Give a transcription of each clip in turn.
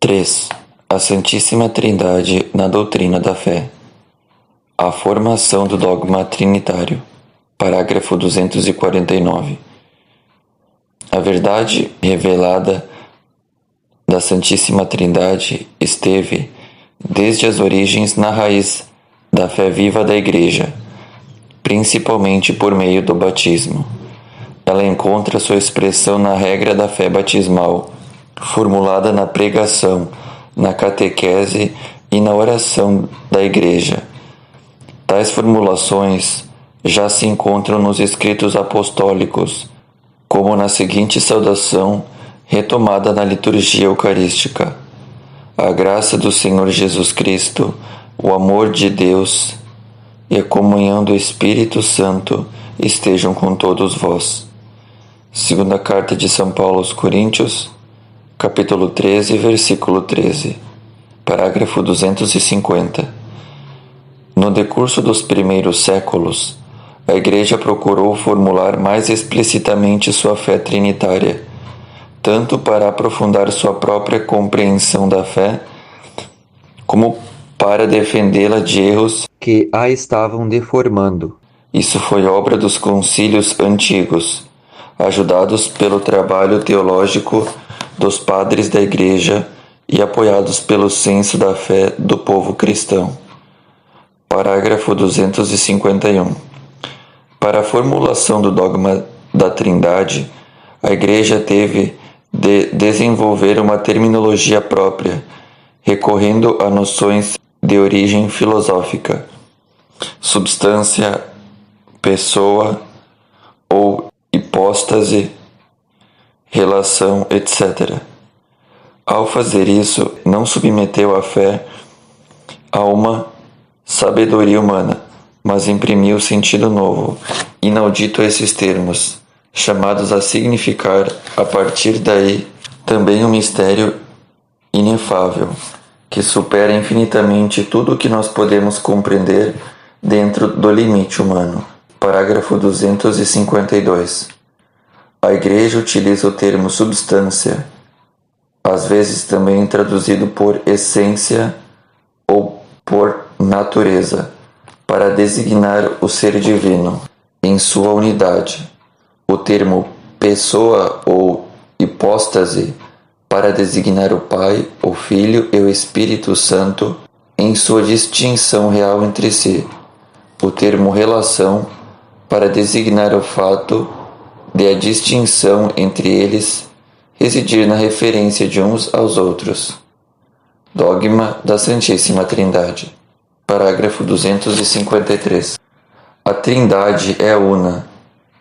3. A Santíssima Trindade na doutrina da fé. A formação do dogma trinitário. Parágrafo 249. A verdade revelada da Santíssima Trindade esteve, desde as origens, na raiz da fé viva da Igreja, principalmente por meio do batismo. Ela encontra sua expressão na regra da fé batismal, formulada na pregação, na catequese e na oração da Igreja. Tais formulações já se encontram nos escritos apostólicos, como na seguinte saudação retomada na liturgia eucarística: a graça do Senhor Jesus Cristo, o amor de Deus e a comunhão do Espírito Santo estejam com todos vós. Segunda Carta de São Paulo aos Coríntios, capítulo 13, versículo 13. Parágrafo 250. No decurso dos primeiros séculos, a Igreja procurou formular mais explicitamente sua fé trinitária, tanto para aprofundar sua própria compreensão da fé, como para defendê-la de erros que a estavam deformando. Isso foi obra dos concílios antigos, ajudados pelo trabalho teológico dos padres da Igreja e apoiados pelo senso da fé do povo cristão. Parágrafo 251. Para a formulação do dogma da Trindade, a Igreja teve de desenvolver uma terminologia própria, recorrendo a noções de origem filosófica: substância, pessoa ou hipóstase, relação, etc. Ao fazer isso, não submeteu a fé a uma sabedoria humana, mas imprimiu sentido novo, inaudito a esses termos, chamados a significar, a partir daí, também um mistério inefável, que supera infinitamente tudo o que nós podemos compreender dentro do limite humano. Parágrafo 252. A Igreja utiliza o termo substância, às vezes também traduzido por essência ou por natureza, para designar o ser divino em sua unidade. O termo pessoa ou hipóstase para designar o Pai, o Filho e o Espírito Santo em sua distinção real entre si. O termo relação para designar o fato de a distinção entre eles residir na referência de uns aos outros. Dogma da Santíssima Trindade. Parágrafo 253. A Trindade é una.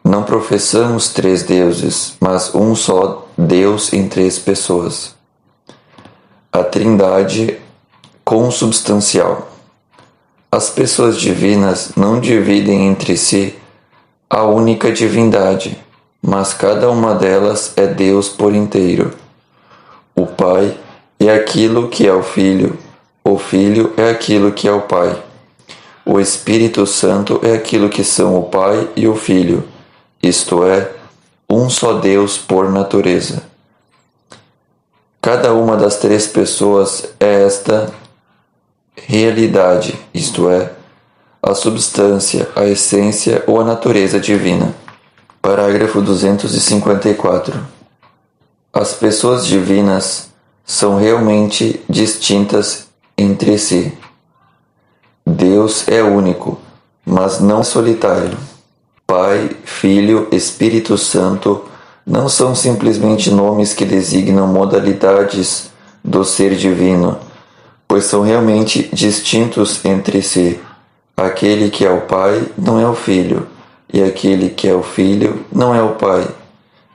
Não professamos três deuses, mas um só Deus em três pessoas. A Trindade consubstancial. As pessoas divinas não dividem entre si a única divindade, mas cada uma delas é Deus por inteiro. O Pai é aquilo que é o Filho é aquilo que é o Pai. O Espírito Santo é aquilo que são o Pai e o Filho, isto é, um só Deus por natureza. Cada uma das três pessoas é esta realidade, isto é, a substância, a essência ou a natureza divina. Parágrafo 254. As pessoas divinas são realmente distintas entre si. Deus é único, mas não solitário. Pai, Filho, Espírito Santo não são simplesmente nomes que designam modalidades do ser divino, pois são realmente distintos entre si. Aquele que é o Pai não é o Filho, e aquele que é o Filho não é o Pai.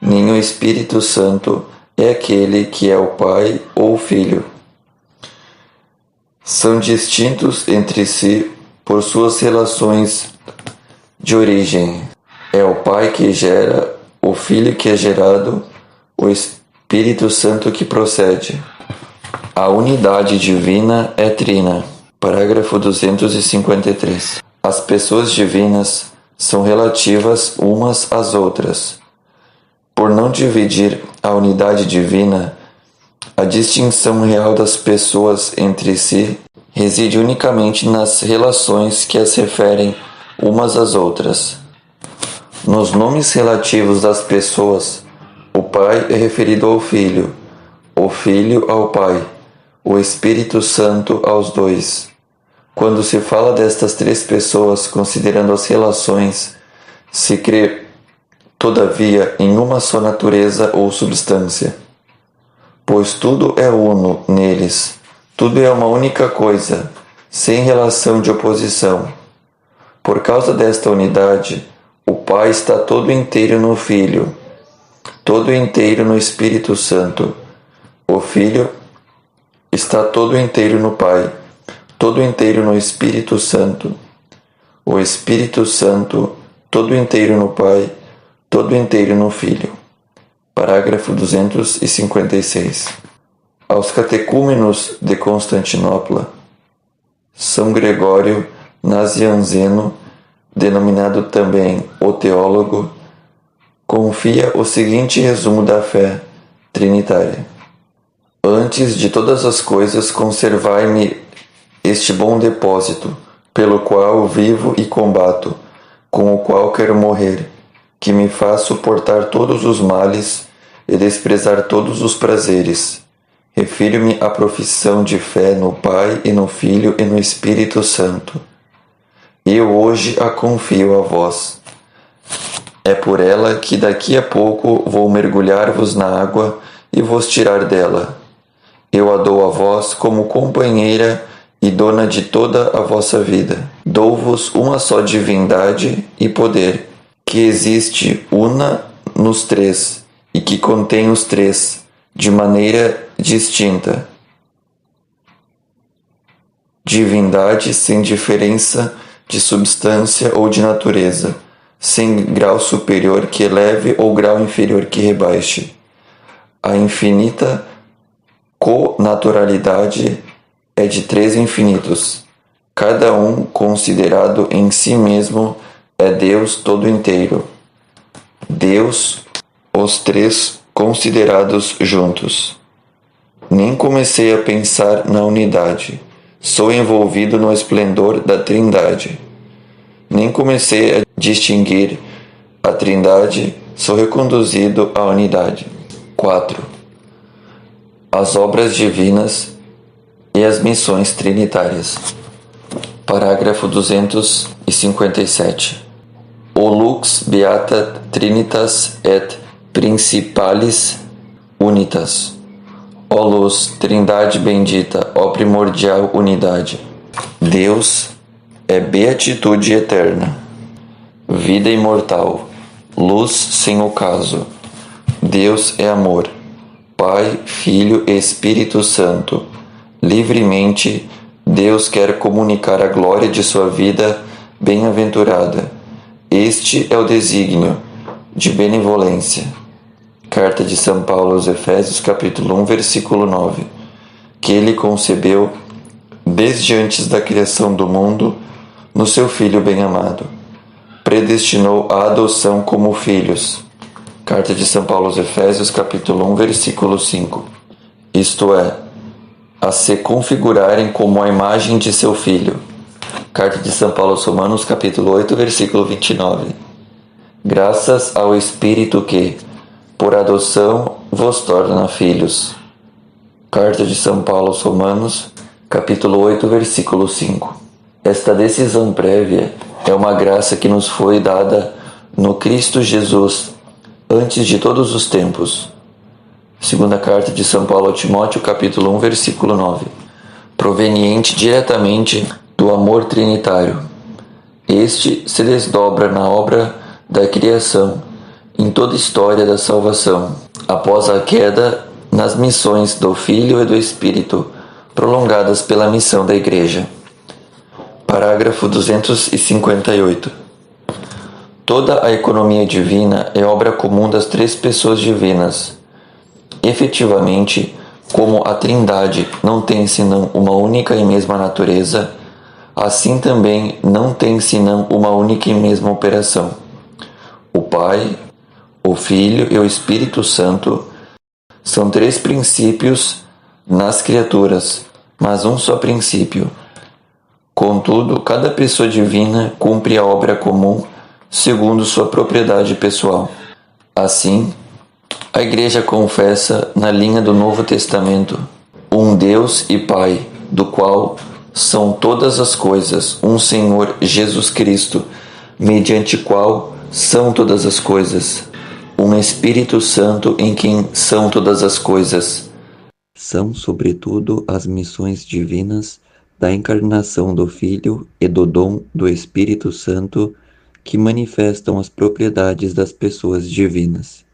Nem o Espírito Santo é aquele que é o Pai ou o Filho. São distintos entre si por suas relações de origem. É o Pai que gera, o Filho que é gerado, o Espírito Santo que procede. A unidade divina é trina. Parágrafo 253. As pessoas divinas são relativas umas às outras. Por não dividir a unidade divina, A distinção real das pessoas entre si reside unicamente nas relações que as referem umas às outras. Nos nomes relativos das pessoas, o Pai é referido ao Filho, o Filho ao Pai, o Espírito Santo aos dois. Quando se fala destas três pessoas, considerando as relações, se crê, todavia, em uma só natureza ou substância. Pois tudo é uno neles, tudo é uma única coisa, sem relação de oposição. Por causa desta unidade, o Pai está todo inteiro no Filho, todo inteiro no Espírito Santo. O Filho está todo inteiro no Pai, todo inteiro no Espírito Santo. O Espírito Santo, todo inteiro no Pai, todo inteiro no Filho. Parágrafo 256. Aos catecúmenos de Constantinopla, São Gregório Nazianzeno, denominado também o teólogo, confia o seguinte resumo da fé trinitária. Antes de todas as coisas, conservai-me este bom depósito, pelo qual vivo e combato, com o qual quero morrer, que me faz suportar todos os males e desprezar todos os prazeres. Refiro-me à profissão de fé no Pai e no Filho e no Espírito Santo. Eu hoje a confio a vós. É por ela que daqui a pouco vou mergulhar-vos na água e vos tirar dela. Eu a dou a vós como companheira e dona de toda a vossa vida. Dou-vos uma só divindade e poder, que existe una nos três e que contém os três, de maneira distinta. Divindade sem diferença de substância ou de natureza, sem grau superior que eleve ou grau inferior que rebaixe. A infinita conaturalidade é de três infinitos. Cada um, considerado em si mesmo, é Deus todo inteiro. Deus, os três considerados juntos. Nem comecei a pensar na unidade. Sou envolvido no esplendor da Trindade. Nem comecei a distinguir a Trindade, sou reconduzido à unidade. 4. As obras divinas e as missões trinitárias. Parágrafo 257. O lux beata trinitas et principalis unitas. Ó luz, Trindade bendita, ó primordial unidade. Deus é beatitude eterna, vida imortal, luz sem ocaso. Deus é amor, Pai, Filho e Espírito Santo. Livremente, Deus quer comunicar a glória de sua vida bem-aventurada. Este é o desígnio de benevolência. Carta de São Paulo aos Efésios, capítulo 1, versículo 9. Que ele concebeu, desde antes da criação do mundo, no seu Filho bem-amado. Predestinou a adoção como filhos. Carta de São Paulo aos Efésios, capítulo 1, versículo 5. Isto é, a se configurarem como a imagem de seu Filho. Carta de São Paulo aos Romanos, capítulo 8, versículo 29. Graças ao Espírito que, por adoção, vos torna filhos. Carta de São Paulo aos Romanos, capítulo 8, versículo 5. Esta decisão prévia é uma graça que nos foi dada no Cristo Jesus, antes de todos os tempos. Segunda carta de São Paulo a Timóteo, capítulo 1, versículo 9. Proveniente diretamente do amor trinitário. Este se desdobra na obra da criação, em toda a história da salvação, após a queda, nas missões do Filho e do Espírito, prolongadas pela missão da Igreja. Parágrafo 258. Toda a economia divina é obra comum das três pessoas divinas. Efetivamente, como a Trindade não tem senão uma única e mesma natureza, assim também não tem senão uma única e mesma operação. O Pai, o Filho e o Espírito Santo são três princípios nas criaturas, mas um só princípio. Contudo, cada pessoa divina cumpre a obra comum segundo sua propriedade pessoal. Assim, a Igreja confessa, na linha do Novo Testamento, um Deus e Pai, do qual são todas as coisas, um Senhor Jesus Cristo, mediante qual são todas as coisas, um Espírito Santo em quem são todas as coisas. São, sobretudo, as missões divinas da encarnação do Filho e do dom do Espírito Santo que manifestam as propriedades das pessoas divinas.